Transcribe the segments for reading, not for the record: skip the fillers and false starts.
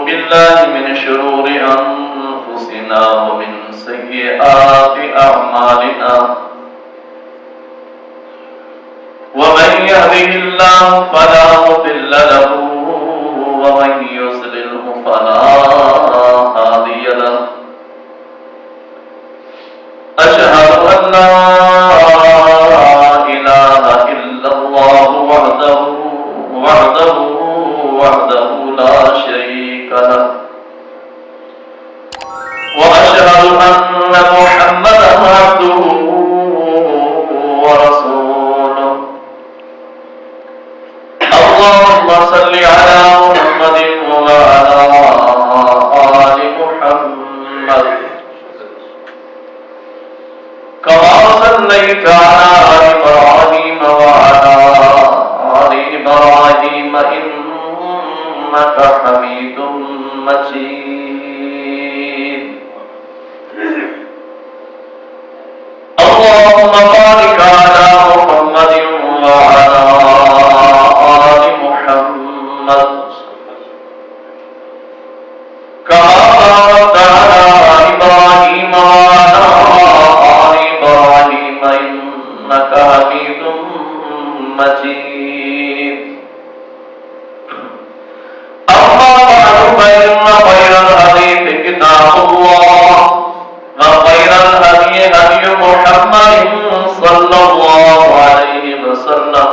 بالله من شرور أنفسنا ومن سيئات أعمالنا ومن يهده الله فلا مضل له ومن يضلله فلا هادي له أشهد أن لا إله إلا الله وحده لا شريك له وأشهد أن محمدا عبده ورسوله اللهم صل على محمد وعلى آل محمد كما صليت على إبراهيم وعلى آل إبراهيم إنك حميد مجيد اللهم بارك على محمد وعلى آل محمد كما باركت على إبراهيم وعلى آل إبراهيم إنك حميد مجيد أما بعد فإن خير الحديث كتاب الله وخير الهدي هدي محمد صلى الله عليه وسلم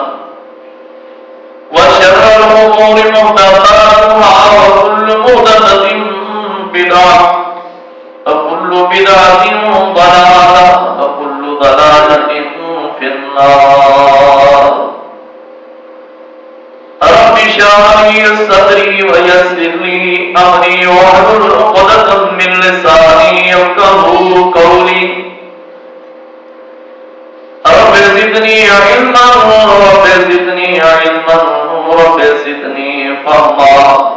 وشر الأمور محدثاتها وكل محدثة بدعة وكل بدعة ضلالة وكل ضلالة في النار رب اشرح لي صدري ويسر لي أمري واحلل عقدة من لساني يفقهوا قولي رب زدني علما رب زدني علما رب زدني فهما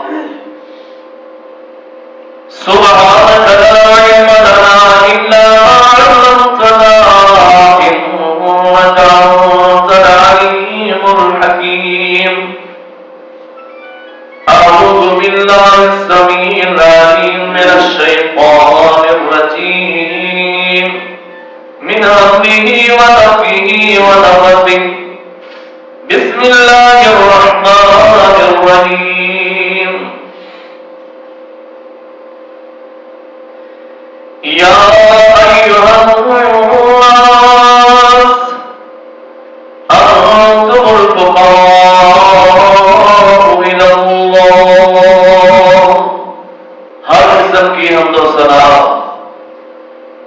سبحانك لا علم لنا إلا ما علمتنا إنك أنت العليم الحكيم أعوذ بالله السميع العليم من الشيطان الرجيم من همه ونفخه ونفثه بسم الله الرحمن الرحيم يا أيها الناس أنتم الفقراء إلى الله ہر قسم کی حمد و ثنا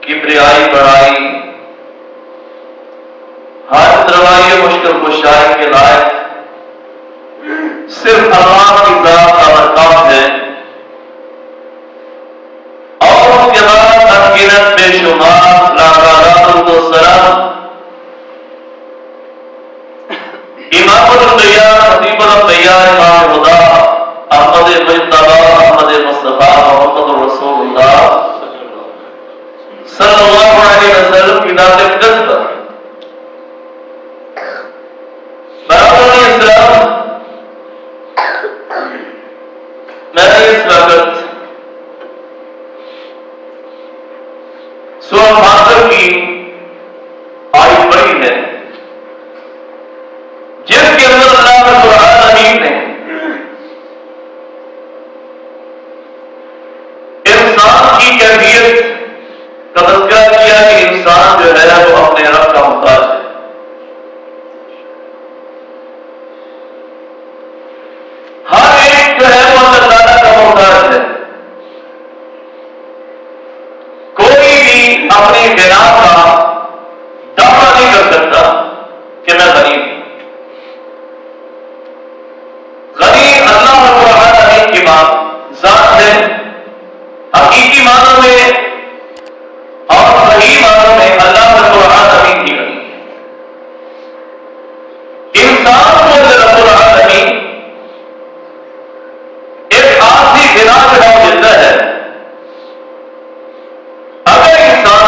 کبریائی بڑائی ہر طرح مشکل کشائی کے لائق صرف اللہ کی ذات کا برکات ہے اور اس کے بعد انگنت بے شمار لاکھوں و سلام امام الانبیاء خطیب الانبیاء امام خدا احمد مجتبی احمد مصطفیٰ محمد رسول اللہ صلی اللہ علیہ وسلم کی ذات اقدس پر برابر اسلام میں نے اس وقت سورہ فاطر کی آیت پڑھی ہے جس کے اندر اللہ رب العالمین نے انسان کی کیفیت کا تذکرہ کیا کہ انسان جو ہے وہ اپنے رب کا محتاج ہے ہر ایک جو ہے وہ اللہ تعالیٰ کا محتاج ہے کوئی بھی اپنی بنا کا دعویٰ نہیں کر سکتا کہ میں غنی ہوں غنی اللہ رب العالمین کی ذات ہے حقیقی معنوں میں اور صحیح معنوں میں اللہ رب العالمین کی غنی انسان کو رب العالمین ایک خاصی بنا جو دیتا ہے اگر انسان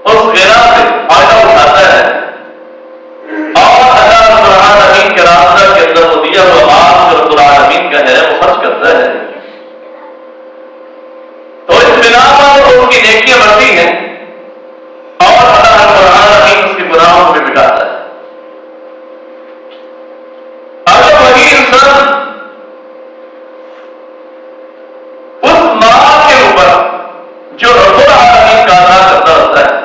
اس بنا سے فائدہ اٹھاتا ہے اور اللہ رب العالمین کے راستہ کے اندر وہ دیا ہوا مال جو رب العالمین کا ہے وہ خرچ کرتا ہے تو اس بنا پر اس کی نیکیاں بڑھتی ہیں اور اللہ رب العالمین اس کے گناہوں کو بھی مٹاتا ہے. اگر وہی انسان اس مال کے اوپر جو رب العالمین کا ادا کرتا ہوتا ہے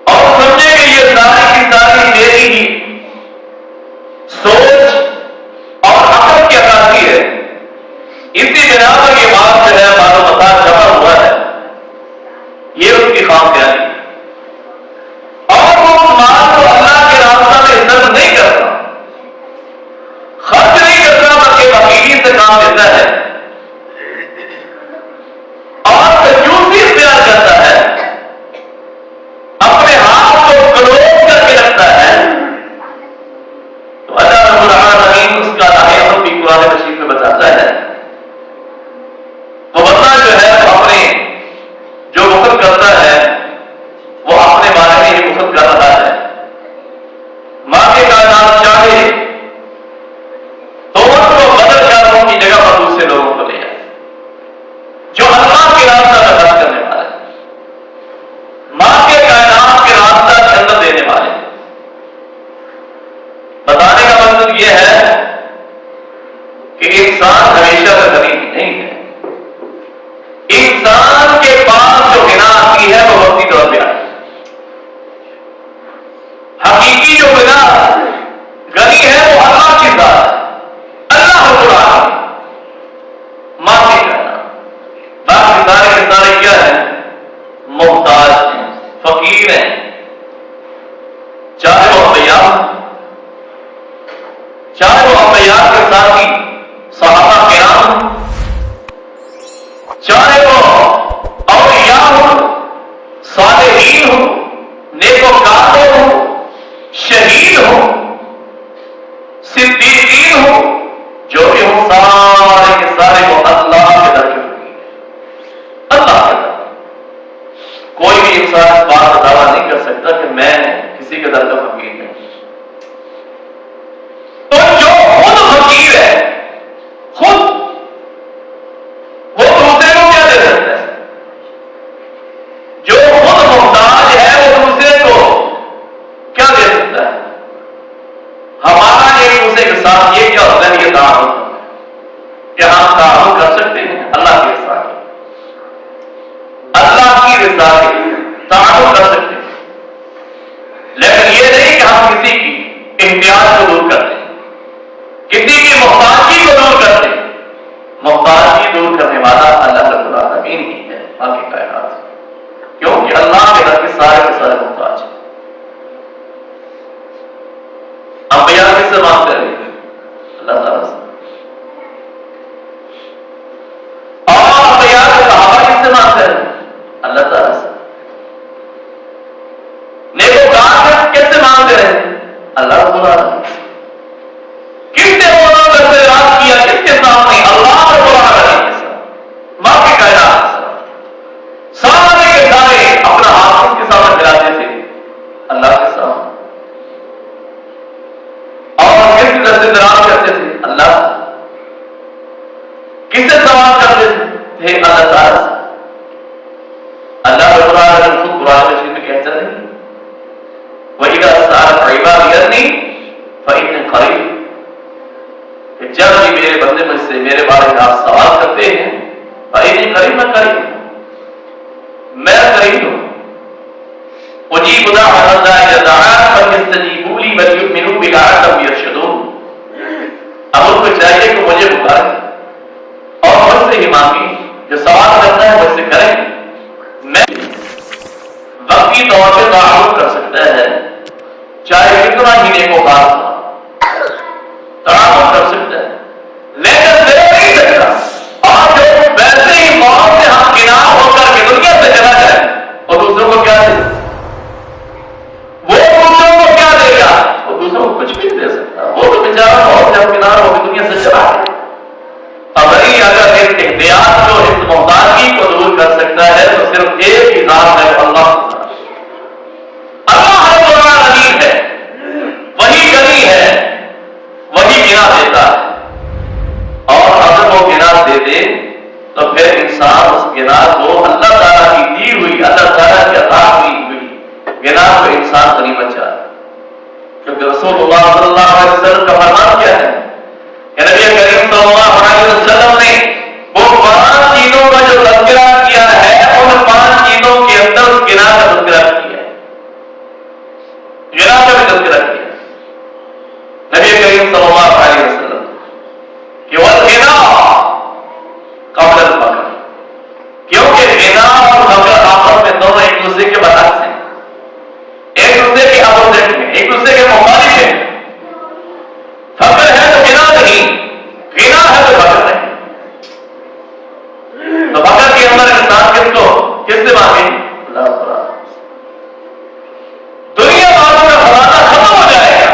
اور سمجھے کہ یہ ساری کی ساری میری ہی سوچ اور عقل کی عکاسی ہے، اسی بنا پر یہ بات جو ہے مال و متا جمع ہوا ہے، یہ اس کی خام خیالی اور وہ مال کو اللہ کے راستہ میں صرف نہیں کرتا، خرچ نہیں کرتا، بلکہ بخیلی سے کام لیتا ہے اور کنجوسی اختیار کرتا ہے، اپنے ہاتھ کو کلوز کر کے رکھتا ہے. تو اللہ رب العالمین اس کا راہ عمل بھی قرآن مجید میں بتاتا ہے. تو بندہ جو ہے وہ اپنے جو مقصد کرتا ہے وہ اپنے بارے میں ہی مقصد کر رہا ہے. ماں کے کائنات چاہے تو اس کو بدل کر ان کی جگہ پر دوسرے لوگوں کو لے جائے جو اللہ کے راستہ میں خرچ کرنے والے، ماں کے کائنات کے راستہ جنت دینے والے. بتانے کا مطلب یہ ہے کہ انسان ہمیشہ کا غنی نہیں ہے. انسان کے پاس جو غنا آتی ہے وہ وقتی طور پہ آتی ہے. حقیقی جو غنا غنی ہے وہ اللہ کی ذات ہے، اللہ رب العالمین. ماں کے کہنا باقی سارے کے سارے کیا ہیں؟ محتاج ہیں، فقیر ہیں، چاہے وہ انبیاء کے ساتھی صحابہ کرام، چاہے وہ اولیاء ہوں، صالحین ہوں، نیکوکار ہوں، شہید ہوں، صدیقین ہوں، جو بھی ہوں سارے کے سارے وہ اللہ کے در کے فقیر ہیں. اللہ کے در. کوئی بھی انسان اس بات کا دعویٰ نہیں کر سکتا کہ میں کسی کے در کا فقیر نہیں. تو جو خود فقیر ہے خود وہ دوسرے کو کیا دے سکتا ہے؟ جو خود محتاج ہے وہ دوسرے کو کیا دے سکتا ہے؟ ہمارا ایک دوسرے کے ساتھ یہ کیا ہوتا ہے؟ یہ تعاون کہ ہم تعاون کر سکتے ہیں اللہ کے ساتھ، اللہ کی رضا کے لیے تعاون کر سکتے ہیں، لیکن یہ نہیں کہ ہم کسی کی امتیاز کو دور کر دیں، کسی کی محتاجی کو دور کر دیں. محتاجی دور کرنے والا اللہ رب العالمین ہی ہے، باقی کائنات، کیونکہ اللہ کے در کے سارے محتاج ہیں. انبیاء کس سے مانگتے رہے؟ اللہ تعالیٰ سے. اور انبیاء کے صحابہ کس سے مانگتے رہے؟ اللہ تعالیٰ سے. نیکوکار کس سے مانگتے رہے؟ اللہ رب العالمین سے. کس نے وہ سے رات کیا؟ کس کے سامنے؟ اللہ رب العالمین کے ساتھ، ماں کے کائنات کے ساتھ. سارے کے سارے اپنا ہاتھ کس کے سامنے ملاتے تھے؟ اللہ کے سامنے. اور کس طرح سے درام کرتے تھے؟ اللہ. کس سے سوال کرتے تھے؟ اللہ تعالیٰ سے. اللہ رب العالمین خود قرآن مجید میں کہتا ہے وَإِذَا سَأَلَكَ عِبَادِي عَنِّي فَإِنِّي قَرِيبٌ، کہ جب بھی میرے بندے مجھ سے میرے بارے میں آپ سوال کرتے ہیں فَإِنِّي قَرِيبٌ، میں قریب ہوں، میں قریب ہوں. أُجِيبُ دَعْوَةَ الدَّاعِ إِذَا دَعَانِ فَلْيَسْتَجِيبُوا لِي وَلْيُؤْمِنُوا بِي لَعَلَّهُمْ يَرْشُدُونَ. اب ان کو چاہیے کہ مجھے پکاریں اور مجھ سے ہی مانگیں، جو سوال کرتا ہے مجھ سے کریں. میں وقتی طور پہ تعاون کر سکتا ہے، چاہے کتنا ہی نیکوکار ہو تعاون کر سکتا ہے، لیکن دے نہیں سکتا. اور جو ویسے ہی موت سے ہم کنار ہو کر کے دنیا سے چلا جائے اور دوسروں کو کیا دے؟ وہ دوسروں کو کیا دے گا؟ وہ دوسروں کو کچھ بھی دے سکتا. وہ تو بیچارہ موت سے ہم کنار ہو کے دنیا سے چلا جائے. اگر ایک احتیاط جو اس محتاجی کو دور کر سکتا ہے تو صرف ایک ہی ذات ہے، اللہ. اللہ رب العالمین ہے، وہی غنی انسان اس گناہ کو اللہ تعالیٰ کی دی ہوئی، اللہ تعالیٰ کی عطا ہوئی گناہ کو انسان غنیمت چاہتا ہے، کیونکہ رسول اللہ صلی اللہ علیہ وسلم کا فرمان کیا ہے کہ نبی کریم صلی اللہ علیہ وسلم نے وہ 5 چیزوں کا جو تذکرہ کیا ہے، ان 5 چیزوں کے اندر اس گناہ کا تذکرہ کیا ہے، گناہ کا بھی تذکرہ کیا ہے نبی کریم صلی اللہ علیہ وسلم کہ والغنا قبل الفقر، کیونکہ غنا اور فقر آپس میں دونوں ایک دوسرے کے برعکس ہیں، ایک دوسرے کے اپوزٹ ہیں، ایک دوسرے کے مخالف ہیں۔ فقر ہے تو غنا نہیں، غنا ہے تو فقر نہیں۔ تو فقر کے اندر انسان کس سے مانگے؟ اللہ تعالیٰ۔ دنیا والوں کا خزانہ ختم ہو جائے گا،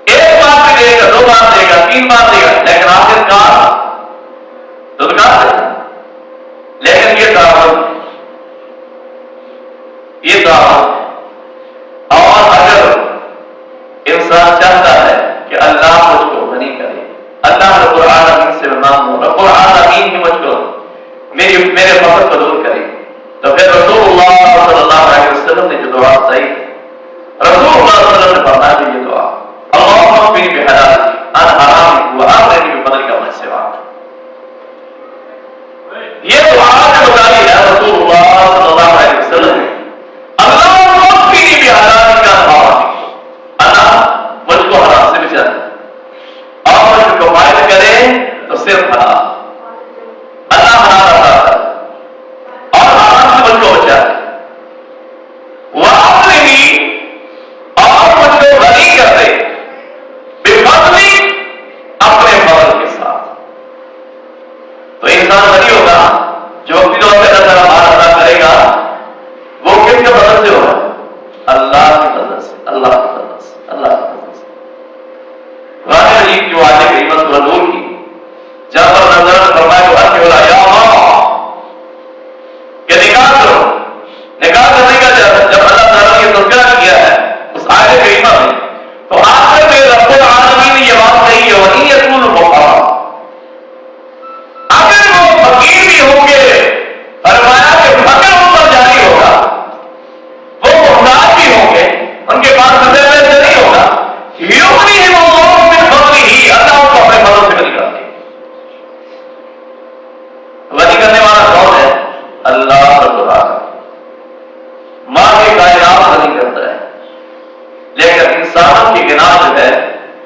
1 بار بھی دے گا، 2 بار دے گا، 3 بار دے گا، لیکن آخر کار تو دکان ہے۔ لیکن یہ دعوت اور اگر انسان چاہتا ہے کہ اللہ مجھ کو غنی کرے، اللہ رب العالمین سے مانگو، رب العالمین ہی مجھ کو میرے فقر کو دور کرے، تو پھر رسول اللہ صلی اللہ علیہ وسلم نے جو دعا بتائی، رسول اللہ صلی اللہ علیہ وسلم نے فرمایا کہ یہ دعا اللہم اکفنی بحلالک عن حرامک واغننی بفضلک عمن سواک، یہ دعا جو بتائی ہے رسول اللہ صلی اللہ علیہ وسلم نے، اللہم اکفنی بحلالک عن حرامک، اللہ مجھ کو حرام سے بچا دے اور مجھ کو فائدہ کرے تو صرف حلال، اللہ حلال عطا کرے اور حرام سے مجھ کو بچا دے، واغننی اور مجھ کو غنی کر دے بفضلک اپنے فضل کے ساتھ۔ تو انسان غنی ہوگا جو وقتی طور پہ اللہ تعالیٰ مال عطا کرے گا، وہ کس کے فضل سے ہوگا؟ اللہ کی فضل سے، اللہ کی فضل سے، اللہ کی فضل سے۔ قرآن مجید کی آیت کریمہ سورہ نور کی جہاں پر اللہ تعالیٰ نے فرمایا کہ انکحوا الایام، کہ نکاح کرو، نکاح کرنے کا جب اللہ تعالیٰ نے یہ تذکرہ کیا ہے اس آیت کریمہ میں، تو آخر میں رب العالمین نے یہ بات کہی ہے وَإِن يَكُونُوا فُقَرَاءَ، اگر وہ فقیر بھی ہوں گے، فرمایا کہ فقر ان پر جاری ہوگا، وہ محتاج بھی ہوں گے، ان کے پاس قدر پیسے نہیں ہوگا، یغنیہم اللہ من فضلہ، اللہ ان کو اپنے فضل سے غنی کر دے۔ غنی کرنے والا کون ہے؟ اللہ رب العالمین۔ ماں کے کائنات غنی کرتا ہے، لیکن انسانوں کی گناہ جو ہے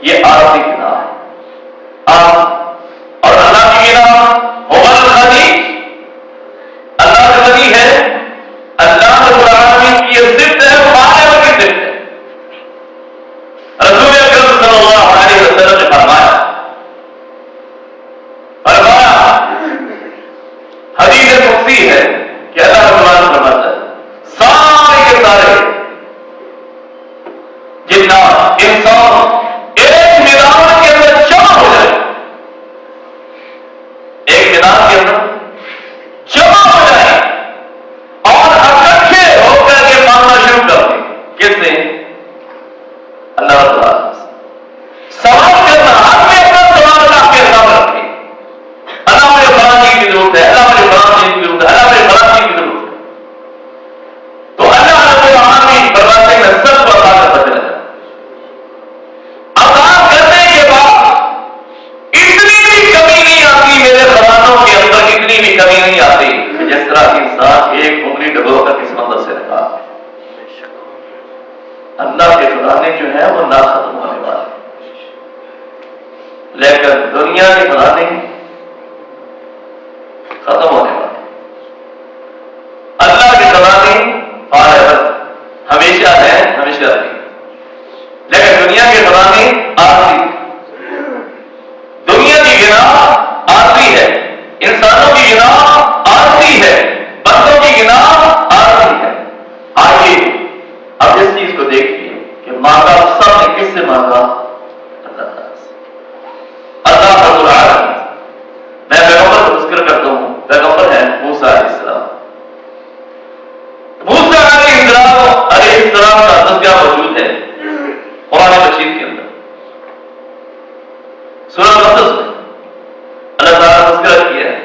یہ عارضی گناہ ہے، اور اللہ کی گناہ هو الغنی، اللہ غنی ہے، اللہ رب العالمین کی یہ صفت ہے، ماننے کی صفت ہے۔ رسول اکرم صلی اللہ علیہ وسلم نے فرمایا حدیث قدسی ہے کہ اللہ رب العالمین فرماتا ہے سارے کے سارے جنات انسان ایک میدان کے اندر جمع ہو جائے، ایک میدان کے اندر جمع ہو جائے اور اکٹھے ہو کر کے مانگنا شروع کر دیں، کس سے؟ اللہ رب العالمین سے سوال کرنا، آدمی اپنا سوال اللہ کے سامنے رکھے، اللہ مجھے فلاں چیز کی ضرورت ہے، اللہ مجھے فلاں چیز کی ضرورت ہے، اللہ مجھے فلاں چیز کی ضرورت ہے، تو اللہ رب العالمین فرماتے ہیں میں سب کو عطا کرتا چلا جاؤں، عطا کرنے کے بعد اتنی بھی کمی نہیں آتی میرے خزانوں کے اندر، اتنی بھی کمی نہیں آتی کہ جس طرح انسان ایک انگلی ڈبو کر کس مندر سے نکال، اللہ کے خزانے جو ہیں وہ نہ ختم ہونے والے، لیکن دنیا کے خزانے ختم ہونے والے، اللہ کے خزانے ہمیشہ ہے، ہمیشہ رہے، لیکن دنیا کے خزانے عارضی، دنیا کی گناہ عارضی ہے، انسانوں کی گناہ عارضی ہے، بندوں کی گناہ عارضی ہے۔ آئیے اب اس چیز کو دیکھیے کہ مانگا سب نے کس سے مانگا؟ اللہ تعالیٰ سے، اللہ رب العالمین۔ میں پیغمبر کو ذکر کرتا ہوں، پیغمبر ہے موسیٰ علیہ السلام، موسیٰ علیہ السلام کا تذکرہ موجود ہے قرآن مجید کے اندر، سورہ قصص میں اللہ تعالیٰ نے تذکرہ کیا ہے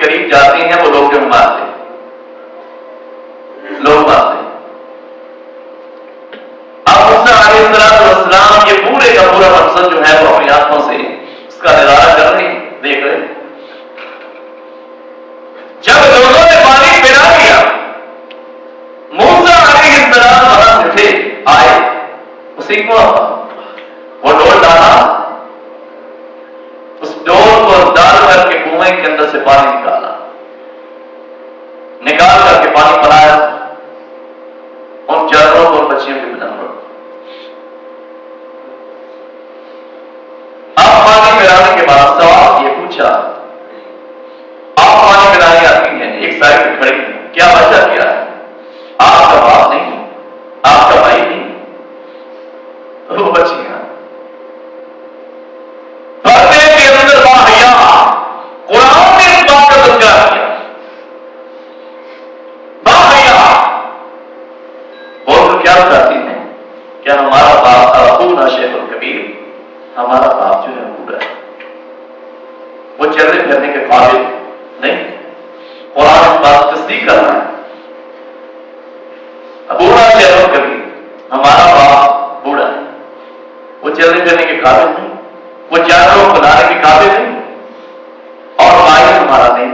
قریب جاتے ہیں وہ لوگ جو مارتے ہیں، لوگ مارتے ہیں۔ اب موسیٰ علیہ السلام یہ پورے کا پورا منظر جو ہے وہ اپنی آنکھوں سے اس کا نظارہ کر رہے ہیں، دیکھ رہے ہیں۔ جب لوگوں نے پانی پلا دیا، موسیٰ علیہ السلام وہاں سے تھے آئے، اسی کو وہ ڈول ڈالا، اس ڈول کو ڈال کر کے کنویں کے اندر سے پانی نکال کر کے پانی پلایا ان جانوروں کو، بچیوں کے جانوروں کو۔ آپ پانی پلانے کے بعد سوال یہ پوچھا، آپ پانی پلانے آتی ہیں، ایک سائڈ پہ کھڑی ہیں، کیا وجہ کیا ہے؟ آپ کا باپ نہیں، آپ کا بھائی نہیں، وہ بچیاں پردے کے اندر باحیا۔ قرآن نے اس بات کا تذکرہ کیا، باحیا۔ وہ تو کیا چاہتی ہیں کہ ہمارا باپ ابونا شیخ الکبیر، ہمارا باپ جو ہے بوڑھا ہے، وہ چلنے پھرنے کے قابل نہیں۔ قرآن اس بات کی تصدیق کر رہا ہے، ابونا شیخ الکبیر، ہمارا باپ بوڑھا ہے، وہ چلنے پھرنے کے قابل نہیں، وہ جانوروں کو لانے کے قابل نہیں، اور بھائی ہمارا نہیں۔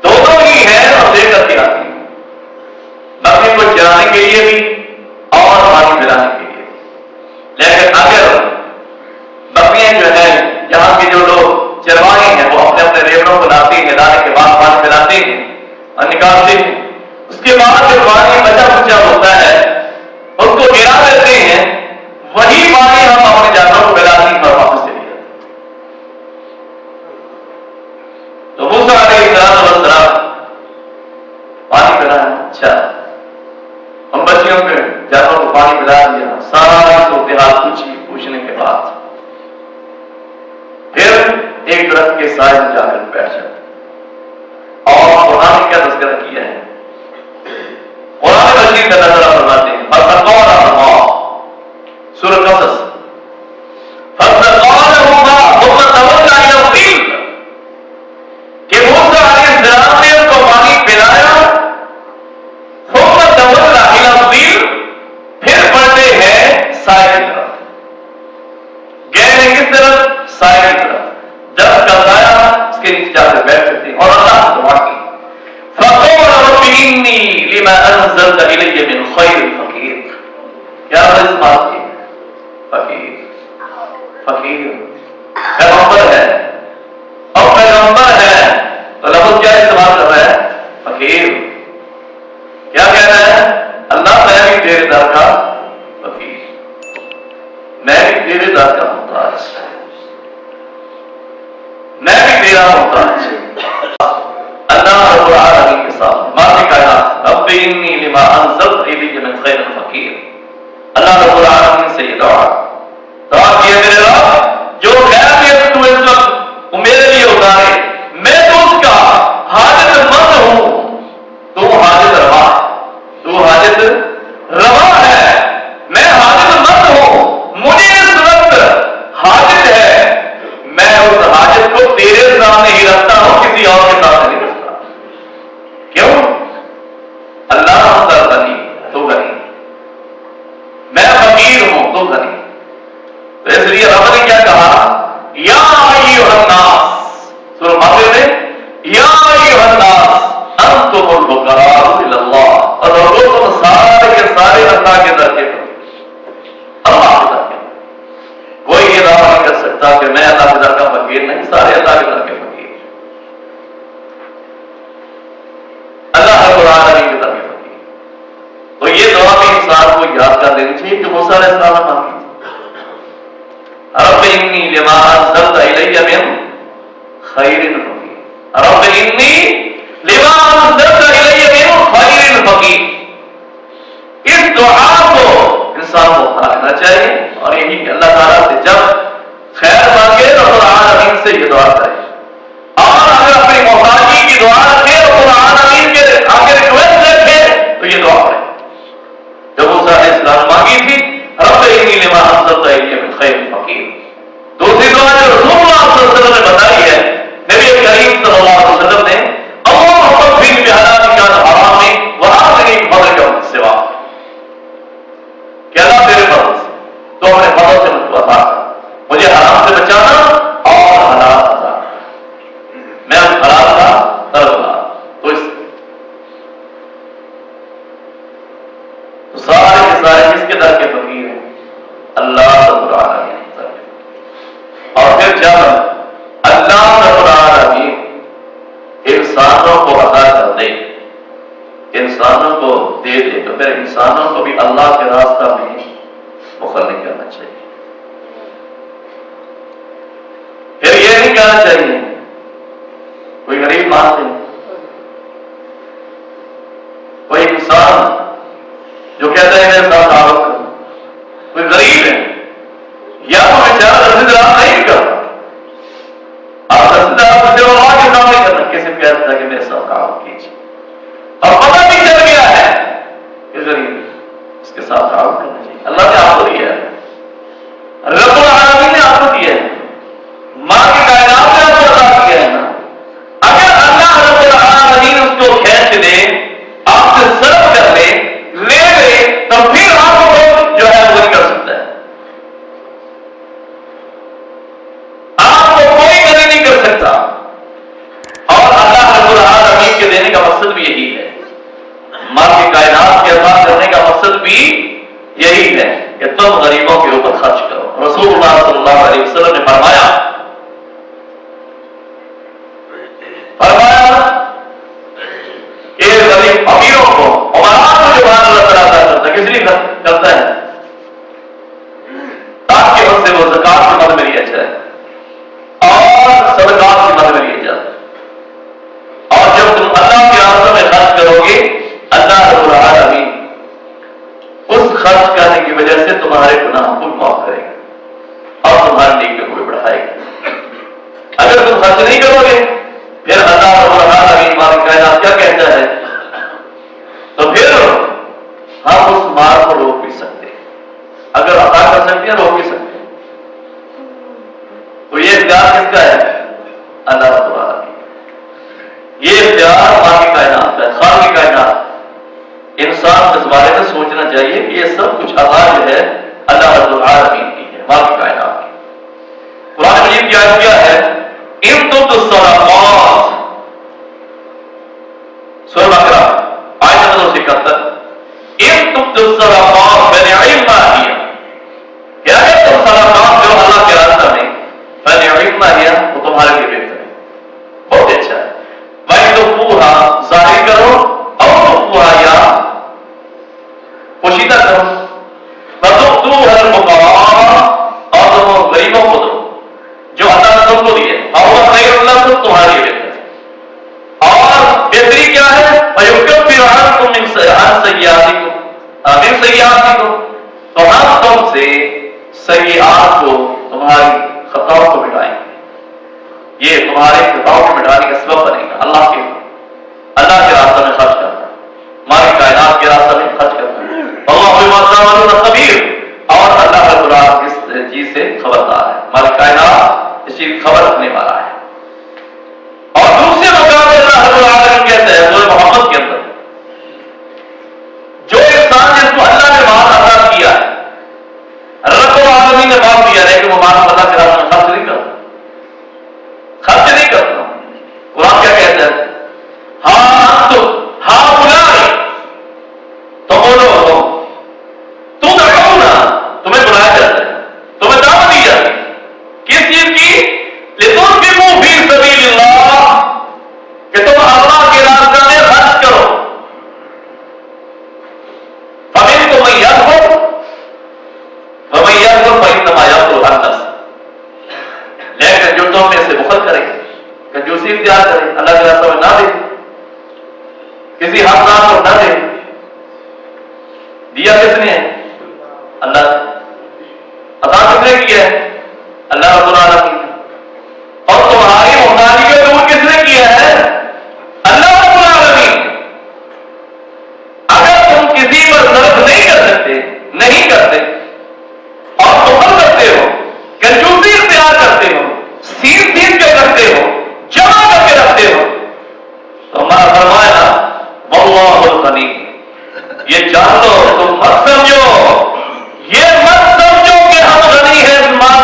دونوں ہی ہے اور لے کر کے آتی ہیں، بکری کو چرانے کے لیے بھی اور پانی پلانے کے لیے بھی۔ لیکن اگر بکریاں جو ہے یہاں کے جو لوگ چرواہے ہیں وہ اپنے اپنے ریوڑوں کو لاتے ہیں، لانے کے بعد پانی پلاتے ہیں اور نکالتے ہیں، اس کے بعد جو پانی بچا کچا ہوتا ہے اس کو گرا دیتے ہیں، وہی پانی ہم اپنے جانوروں کو پلاتے ہیں اور واپس چلے جاتے ہیں۔ تو موسیٰ علیہ السلام پانی پلایا، اچھا ہم بچیوں کے جانوروں کو پانی پلا دیا، سارا صورتحال پوچھنے کے بعد پھر ایک درخت کے سائے میں جا کر بیٹھ جاتے۔ اور قرآن نے کیا تذکرہ کیا ہے؟ قرآن مجید کا نظرہ فرماتے ہیں، فَسَقَالَهُمَا، سورۃ قصص، فَسَقَالَهُمَا ثُمَّ تَوَلَّىٰ إِلَى الظِّلِّ، کہ موسیٰ علیہ السلام نے ان کو پانی پلایا، ثُمَّ تَوَلَّىٰ إِلَى الظِّلِّ، پھر بڑھتے ہیں سائے کی طرف، گئے کس طرف؟ سائے کی طرف۔ درخت کا سایہ اس کے نیچے جا کر بیٹھ سکتے ہیں اور اللہ سے دعا کی، فَقَالَ رَبِّ إِنِّي لِمَا أَنزَلْتَ إِلَيَّ مِنْ خَيْرٍ فَقِيرٌ۔ کیا اس بات کی؟ فقیر، فقیر پیغمبر ہے، اور پیغمبر ہے تو لفظ کیا استعمال کر رہا ہے؟ فقیر۔ کیا کہہ رہا ہے؟ اللہ میں بھی تیرے در کا فقیر، میں بھی تیرے در کا محتاج، میں بھی تیرا محتاج۔ اللہ رب العالمین کے ساتھ مالک کائنات، رب انی لما انزلت الی من خیر فقیر، اللہ رب العالمین سے یہ دعا کیا، میرے رب جو خیر تو اس وقت وہ میرے لیے اتارے، میں تو اس کا حاجت مند ہوں، تو حاجت روا، تو حاجت روا ہے، میں حاجت مند ہوں، مجھے اس وقت حاجت ہے، میں اس حاجت کو تیرے سامنے ہی رکھتا ہوں، کسی اور کے سامنے نہیں رکھتا۔ کیوں؟ اللہ غنی، تو غنی، میں فقیر ہوں، تو غنی، تو اس لیے رب نے کیا کہا؟ یا ایھا الناس، سورہ فاطر میں یا ایھا الناس انتم الفقراء الی اللہ، اور لوگوں تم سارے کے سارے اللہ کے در کے فقیر، اللہ کے در کے، کوئی یہ دعویٰ نہیں کر سکتا کہ میں اللہ کے در کا فقیر نہیں، سارے اللہ کے در کے فقیر، اللہ رب العالمین کے در کے فقیر۔ تو یہ دعا بھی انسان کو یاد کر لینی چاہیے کہ موسیٰ علیہ السلام نے مانگی، رب انی لما انزلت الی من خیر فقیر، رب انی لما انزلت الی من خیر فقیر۔ اس دعا کو انسان کو پڑھنا چاہیے، اور یہی کہ اللہ تعالیٰ سے جب خیر مانگے تو قرآن سے یہ دعا کرے، اور اگر اپنی محتاجی کی دعا رکھے اور قرآن کے آگے ریکویسٹ رکھے تو یہ دعا پڑھے۔ جب موسیٰ علیہ السلام مانگی تھی رب انی لما انزلت الی من خیر فقیر، دوسری دعا جو رسول اللہ صلی اللہ علیہ وسلم نے بتائی ہے رب العالمین. اور پھر جب اللہ رب العالمین انسانوں کو عطا کر دے، انسانوں کو دے دے، تو پھر انسانوں کو بھی اللہ کے راستہ میں مخلص کرنا چاہیے. پھر یہ نہیں کہنا چاہیے کوئی غریب مانگ لے، کوئی انسان جو کہتا ہے میرے ساتھ تعلق کرو، کوئی غریب ہے یا وہ بیچارہ رسیدار نہیں کرتا، آپ رسیدار مجھے اللہ کے سامنے کرنا، کسی کہتا ہے کہ میرے ساتھ تعلق کیجیے اور پتہ بھی چل گیا ہے کہ غریب اس کے ساتھ تعلق کرنا چاہیے. اللہ نے آپ کو دیا ہے، رب العالمین نے آپ کو دیا ہے، ماں کی کائنات نے آپ کو عطا کیا ہے نا. اگر اللہ رب العالمین اس کو کھینچ دے، آپ سے سرف کر لے، لے لے، تو پھر آپ کو جو ہے وہ نہیں کر سکتا ہے، آپ کو کوئی کمی نہیں کر سکتا. اور اللہ رب العالمین کے دینے کا مقصد بھی یہی ہے، ماں کی کائنات کے عطا کرنے کا مقصد بھی یہی ہے کہ تم غریبوں کے اوپر خرچ کرو. رسول اللہ صلی اللہ علیہ وسلم نے فرمایا کہ غریب امیروں کو، عمراء کو جو مال اللہ تعالیٰ عطا کرتا ہے، کس لیے کرتا ہے؟ تاکہ ان سے وہ زکات کی مد میں لیا جائے اور صدقات کی مد میں لیا جائے. اور جب تم اللہ کے راستوں میں خرچ کرو گے، اللہ رب العالمین اس خرچ کرنے کی وجہ سے تمہارے گناہوں کو معاف کرے گا اور تمہارے نیکیوں کو بھی بڑھائے گا. اگر تم خرچ نہیں کرو گے، پھر اللہ رب العالمین مالک کائنات کیا کہتا ہے؟ تو پھر ہم اس مال کو روک بھی سکتے ہیں، اگر عطا کر سکتے ہیں روک بھی سکتے ہیں. تو یہ اختیار کس کا ہے؟ اللہ رب العالمین. یہ اختیار مالک کائنات کا ہے، خالق کائنات. انسان کو اس بارے میں سوچنا چاہیے کہ یہ سب کچھ عطا جو ہے اللہ رب العالمین کی ہے، مالک کائنات کی. قرآن مجید کی آیت کیا ہے؟ ان تبدوا الصدقات، سورہ بقرہ آیت نمبر 71. ان تبدوا الصدقات فنعما ہی، کہ اگر تم صدقات جو اللہ کے راستہ میں، فنعما ہی، وہ تمہارے لیے بہتر ہے، بہت اچھا ہے. وَإِن تُخْفُوهَا، ظاہر کرو، اور تخفوها یا پوشیدہ کرو، فَتُؤْتُوهَا الْفُقَرَاءَ، اور تم غریبوں کو دو جو اللہ نے تم کو دیے، اور خیر اللہ تم تمہارے لیے بہتر ہے. اور بہتری کیا ہے؟ وَيُكَفِّرُ عَنْكُم مِّن سَيِّئَاتِكُم، تو ہم تم سے سیئات کو، تمہاری خطاؤں کو مٹائیں گے. یہ تمہارے خطاؤں کو مٹانے کا سبب بنے گا. اللہ کے راستہ میں خرچ کرنا، مالک کائنات کے راستہ میں خرچ کرنا. اللہ بما تعملون خبیر، اور اللہ رب العالمین اس چیز سے خبردار ہے، مالک کائنات اس چیز کی خبر رکھنے والا ہے. اور دوسرے مقام پر اللہ رب العالمین کہتا ہے سورہ محمد کے اندر، جو انسان جس کو اللہ نے مال عطا کیا ہے، رب العالمین نے مال دیا ہے، لیکن وہ مال اللہ کے راستے میں خرچ نہیں کرتا، قرآن کیا کہتا ہے؟ ہاں بلائے تو بولو، تم تمہیں بلایا جاتا ہے، تمہیں دعوت دی جاتی ہے کس چیز کی؟ لِتُنْفِقُوا فِي سَبِيلِ اللَّهِ، کہ تم اللہ کے راستہ میں خرچ کرو. فَمِنْكُم مَّن يَبْخَلُ وَمَن يَبْخَلُ فَإِنَّمَا يَبْخَلُ عَن نَفْسِهِ، لیکن جو تم میں سے بخل کرے، کنجوسی اختیار کرے، اللہ کے راستہ میں نہ دے، کسی حقدار کو نہ دے، دیا کس نے ہے؟ اللہ نے. عطا کس نے کیا ہے؟ اللہ رب العالمین. اور تمہاری محتاجی کا دور کس نے کیا ہے؟ اللہ رب العالمین. اگر تم کسی پر صرف نہیں کرتے اور بخل کرتے ہو، کنجوسی اختیار کرتے ہو، سین کے رکھتے ہو، جمع کر کے رکھتے ہو، تو ہمارا فرمایا واللہ الغنی. یہ جان لو، تم مت سمجھو کہ ہم غنی ہیں اس مال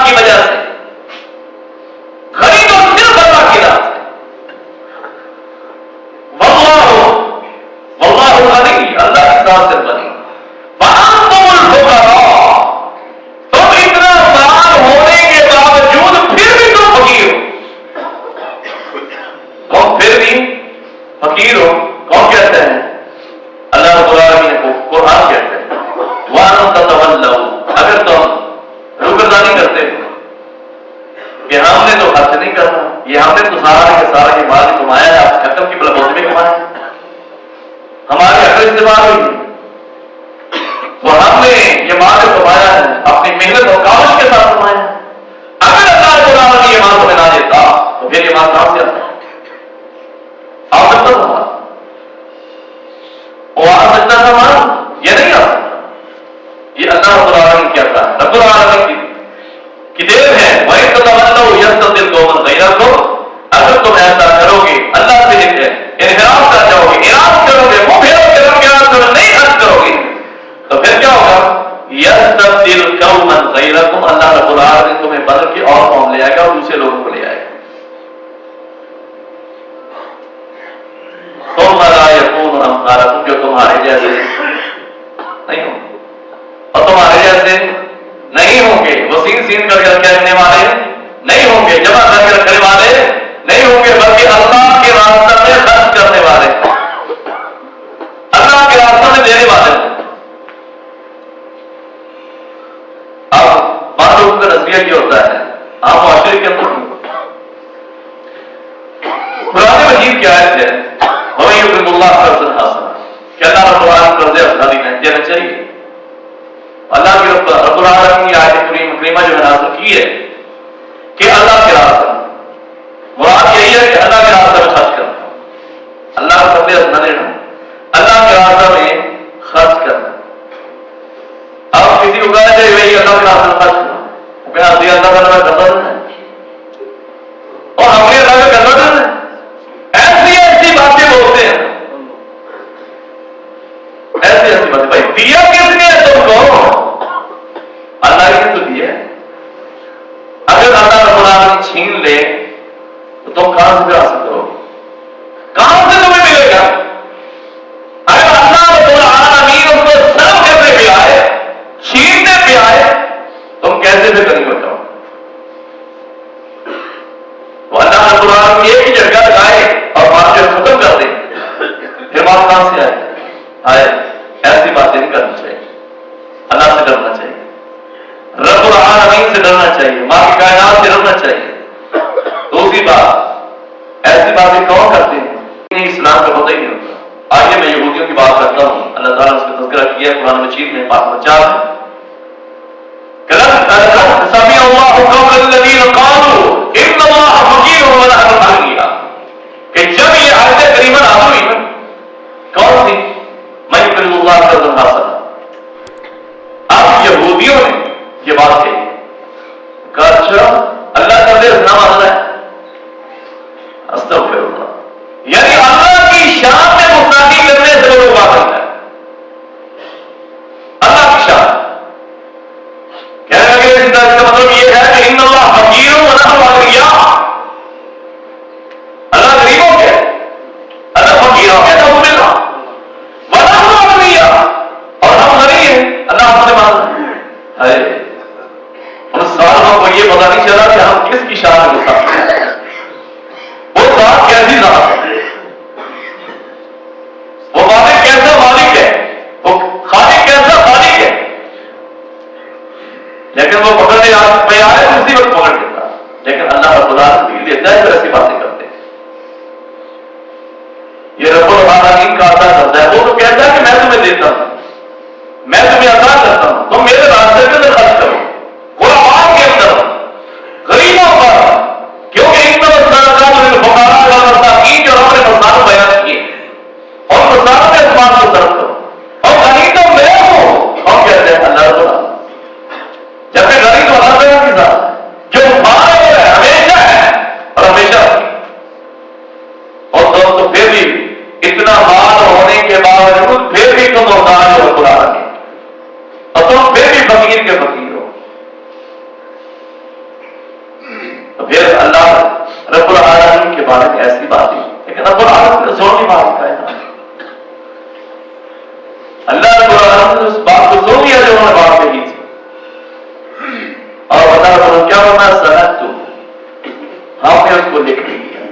یہ ہم نے تو سارا یہ مال کمایا ہے، آپ عقل کی بلبوتی میں کمایا، ہماری عقل استعمال ہوئی، تو ہم نے یہ مال کمایا ہے اپنی محنت اور کاوش کے ساتھ کمایا ہے۔ اگر اللہ تعالیٰ نے یہ مال تمہیں نہ دیتا تو پھر یہ مال کہاں سے آتا؟ آ سکتا تھا وہ آ سکتا تھا مال، یہ نہیں آ سکتا۔ یہ اللہ رب العالمین کہتا ہے، رب العالمین کی دیر ہے، وَإِن تَتَوَلَّوْا يَسْتَبْدِلْ قَوْمًا غَيْرَكُمْ، اگر تم ایسا کرو گے، اللہ سے انحراف کر جاؤ گے، انعراض کرو گے، وہ پھر نہیں حج کرو گے، تو پھر کیا ہوگا؟ يَسْتَبْدِلْ قَوْمًا غَيْرَكُمْ، اللہ رب العالمین تمہیں بدل کے اور قوم لے آئے گا اور دوسرے لوگوں کو لے آئے گا۔ ثُمَّ لَا يَكُونُوا أَمْثَالَكُمْ، جو تمہارے جیسے نہیں ہوں گے، اور تمہارے جیسے نہیں ہوں گے، وہ سین کر کے رکھنے والے نہیں ہوں گے، جمع کر کے رکھنے والے نہیں ہوں گے، بلکہ اللہ کے راستہ میں خرچ کرنے والے، اللہ کے راستہ میں دینے والے۔ اب بعض لوگوں کا نظریہ کیا ہوتا ہے عام معاشرے کے اندر، قرآن مجید کی آیت ہے وَمَن يُقْرِضِ اللَّهَ قَرْضًا حَسَنًا، کہ اللہ رب العالمین قرض افزا دینا چاہیے۔ اللہ کی رب العالمین کی آیت کریمہ جو نازل کی ہے کہ اللہ کے راستہ، مراد یہی ہے کہ اللہ کے راستہ میں خرچ کرنا، اللہ کا قرض نہ لینا، اللہ کے راستہ میں خرچ کرنا۔ اب کسی کو کہا جائے بھائی اللہ کے راستہ میں خرچ کرنا، وہ کہا اللہ کا نام کرنا دینا ہے اور ہم نے اللہ کا کرنا دینا ہے، ایسی باتیں بولتے ہیں، ایسی باتیں۔ بھائی دیا کس نے تم کو؟ اللہ نے تو دیا ہے۔ اگر اللہ رب العالمین چھین لے تو تم کہاں سے پھر حاصل کرو گے؟ کہاں سے تمہیں ملے گا؟ اگر اللہ رب العالمین اس کو سلب کرنے پہ آئے، چھیننے پہ آئے، تم کیسے پھر غنی ہو جاؤ؟ وہ اللہ رب العالمین ایک ہی جگہ لگائے اور بات جو ختم کر دے، پھر بات کہاں سے آئے؟ ایسی باتیں نہیں کرنی چاہیے، اللہ سے ڈرنا چاہیے، رب العالمین سے ڈرنا چاہیے، ماں کی کائنات سے ڈرنا چاہیے۔ دوسری بات، ایسی باتیں کون کرتے ہیں انہیں اسلام کا پتہ ہی نہیں ہوتا۔ آئیے میں یہودیوں کی بات کرتا ہوں، اللہ تعالیٰ نے اس کا تذکرہ کیا قرآن مجید میں پاک مچار ہے، سَمِعَ اللَّهُ قَوْلَ الَّذِينَ قَالُوا إِنَّ اللَّهَ فَقِيرٌ وَنَحْنُ أَغْنِيَاءُ، کہ جب یہ آیت کریمہ نازل ہوئی نا، کون سی؟ مَن يُقْرِضُ اللَّهَ قَرْضًا حَسَنًا، اب یہودیوں نے یہ بات کہی کہ اچھا اللہ کا قرض نہ ماننا ہے، استغفر اللہ، یعنی اللہ کی شان میں گستاخی کرنے سے لوگ بات کرتا ہے، اللہ کی شان کہنے لگے اس کا مطلب یہ ہے کہ ان اللہ فقیر ونحن اغنیاء، اللہ غریب ہو گیا، اللہ فقیر ہو گیا، نعوذ باللہ، ونحن اغنیاء، اور ہم غنی ہیں، اللہ ہم سے مانگتا ہے۔ ان سالوں کو یہ پتا نہیں چلا کہ ہم کس کی شان میں گستاخی ہیں، وہ ذات کیسی ذات ہے، وہ مالک کیسا مالک ہے، وہ خالق کیسا خالق ہے، لیکن وہ پکڑنے پہ آئے تو اسی وقت پکڑ لیتا، لیکن اللہ رب العالمین لیتا ہے، پھر ایسی باتیں کرتے ہیں۔ یہ رب العالمین کا عطا کرتا ہے، وہ تو کہتا ہے کہ میں تمہیں دیتا ہوں، میں تمہیں عطا کرتا ہوں، تم میرے راستے کے اندر خرچ کرو، قرآن کے اندر غریبوں پر، کیونکہ ان پر فقراء والمساکین جو ہم نے مسائل بیان کیے، اور مسائل میں اس بات کو طرف کرو، اور غنی تو میں ہوں، اور کہتے ہیں اللہ رب العالمین، جبکہ غنی تو اللہ تعالیٰ کی ذات ہے جو ہمارے ہے، ہمیشہ ہے اور ہمیشہ، اور دوستو پھر بھی اتنا مال ہونے کے باوجود پھر بھی تم محتاج ہو قرآن کے، اور تم پھر بھی فقیر کے فقیر ہو، تو پھر اللہ رب العالمین کے بارے میں ایسی باتیں، لیکن رب العالمین نے زور نہیں مارا ہے، اللہ رب العالمین نے اس بات کو زور دیا جو انہوں نے بات کہی تھی، اور بتا رہا کیا ہونا سنت تو ہم نے اس کو لکھ دیا،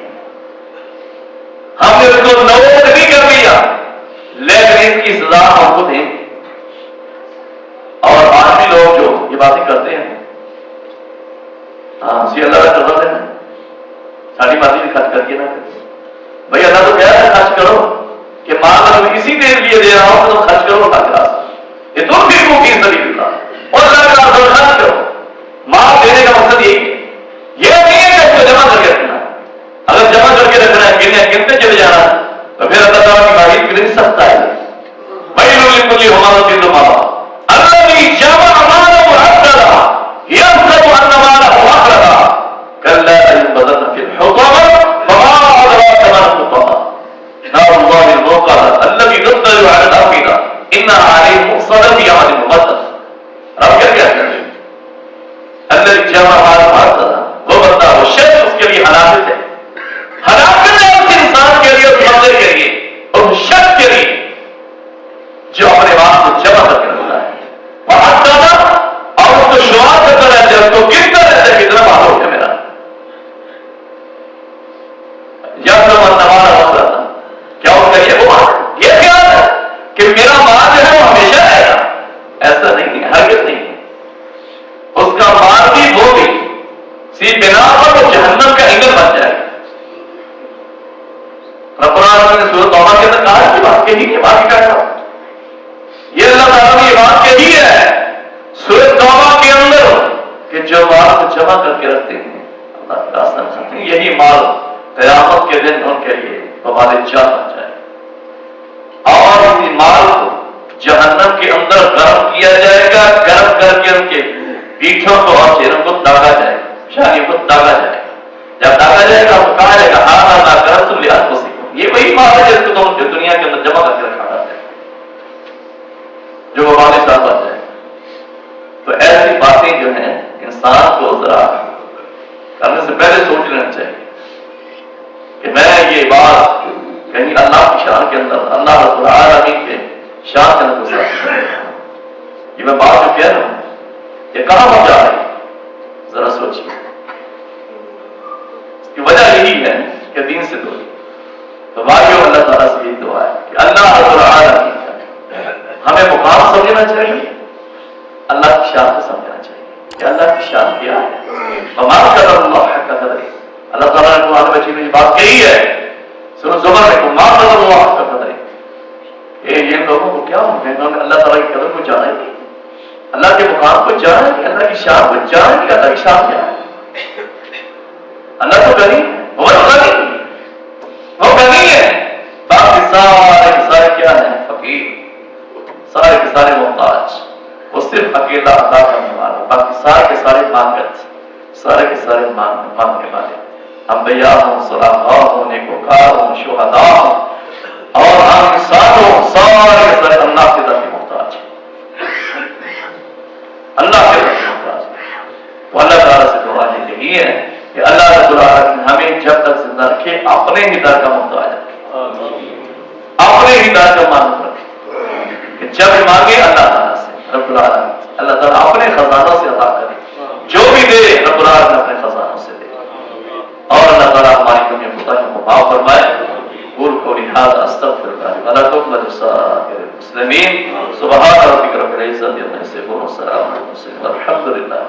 ہم نے اس کو نوٹ بھی کر دیا، لیکن اس کی سزا ہم کو دیں۔ اور آج بھی لوگ جو یہ باتیں کرتے ہیں، ہاں سی اللہ کا قرض دینا، ساری مرضی بھی خرچ کر کے نہ کرے. بھائی اللہ تو کہہ رہا ہے خرچ کرو کہ مال اگر اسی کے لیے دے رہا ہوں تو خرچ کرو اللہ کے راستے. یہ تم بھی فی سبیل اللہ اور اللہ کے راستے خرچ کرو. مال دینے کا مقصد یہی ہے. یہ نہیں ہے کہ اس کو جمع کر کے رکھنا. اگر جمع کر کے رکھنا ہے گنتے چلے جانا تو پھر اللہ تعالیٰ کی باہر گر سکتا ہے. بھائی لوگ کلی ہمارا دل مالا اللہ کی جمع ہمارا مرتبہ يحسب أن ماله أخلدا كلا لينبذن في الحطمة وما أدراك ما الحطمة نار الله الموقدة التي تطلع على الأفئدة إنها عليهم مؤصدة في عمل مقدس. رب کیا کہتے ہیں الذي جمع ماله أخلدا وہ بندہ وہ شخص اس کے لیے ہلاکت ہے. ہلاکت ہے اس انسان کے لیے اس بندے کے لیے اس شخص کے لیے جو اپنے مال کو جمع کر کے رکھتا ہے اور حتی اور اس کو شمار کرتا رہتا ہے, اس کو گنتا رہتا ہے کتنا مال ہو گیا میرا. یا تو ہمارا مسئلہ تھا کیا اس کا یہ خیال ہے کہ میرا مال جو ہے وہ ہمیشہ رہے گا. ایسا نہیں ہے, ہرگز نہیں ہے. اس کا مال بھی وہ بھی سی بنا پر وہ جہنم کا ایندھن بن جائے گا. رب العالمین نے سورۃ توبہ کے اندر کہا کہ بات کہی ہے, باقی کا ہے یہ اللہ تعالیٰ نے یہ بات کہی ہے سورۃ توبہ کے اندر کہ جو مال کو جمع کر کے رکھتے ہیں اللہ کے راستہ میں رکھتے ہیں یہی مال قیامت کے دن ان کے لیے وبال جان بن جائے. اور اسی مال کو جہنم کے اندر گرم کیا جائے گا, گرم کر کے ان کے پیٹھوں کو اور چہروں کو داغا جائے گا, شانی کو داغا جائے گا. جب داغا جائے گا تو کہا جائے گا ہاں نہ کرم تم لحاظ کو سیکھو. یہ وہی مال ہے جس کو تم دنیا کے اندر جمع کر کے رکھا جاتا ہے جو وبال جان بن جائے. تو ایسی باتیں جو ہیں انسان کو ذرا کرنے سے پہلے سوچ لینا چاہیے کہ میں یہ بات کہیں اللہ کی شان کے اندر اللہ رب العالمین کے شان کے اندر یہ میں بات جو کہہ رہا ہوں یہ کہاں پہنچا رہی ہے ذرا سوچیے. اس کی وجہ یہی ہے کہ دین سے دوری. تو بھائیوں اللہ تعالیٰ سے یہی دعا ہے کہ اللہ رب العالمین ہمیں مقام سمجھنا چاہیے, اللہ کی شان کو سمجھنا چاہیے کہ اللہ کی شان کیا ہے. وما قدر اللہ حق قدرہ, اللہ تعالیٰ نے قرآن مجید میں یہ بات کہی ہے سورۃ زمر میں وما قدر اللہ حق قدرہ. یہ لوگوں کو کیا ہو گیا, انہوں نے اللہ تعالیٰ کی قدر کو جانا ہی نہیں, اللہ کے مقام کو جانا کہ اللہ کی شان کو جانا کہ اللہ کی شان کیا ہے. اللہ تو غنی ہے, وہ غنی ہے, باقی سارے کے سارے کیا ہیں فقیر, سارے کے سارے محتاج. وہ صرف اکیلا عطا کرنے والا, باقی سارے کے سارے مانگت, سارے کے سارے مانگنے والے. انبیاء ہوں, صلاحاء ہوں, نیکوکار ہوں, شہداء ہوں اور ہم انسان ہوں, سارے کے سارے اللہ کے در کے محتاج, اللہ کے در کے محتاج. تو اللہ تعالیٰ سے دعا یہی ہے کہ اللہ رب العالمین ہمیں جب تک زندہ رکھے اپنے ہی در کا محتاج رکھے, اپنے ہی در کا مانگ رکھے کہ جب مانگے اللہ تعالیٰ سے رب العالمین اللہ تعالیٰ اپنے خزانوں سے عطا کرے, جو بھی دے رب العالمین اپنے خزانوں سے دے, اور اللہ تعالیٰ ہماری کمی خطا کو معاف فرمائے. قول قولی ھذا استغفر اللہ ولکم ولسائر المسلمین. سبحان ربک رب العزة عما یصفون وسلام علی المرسلین والحمد للہ.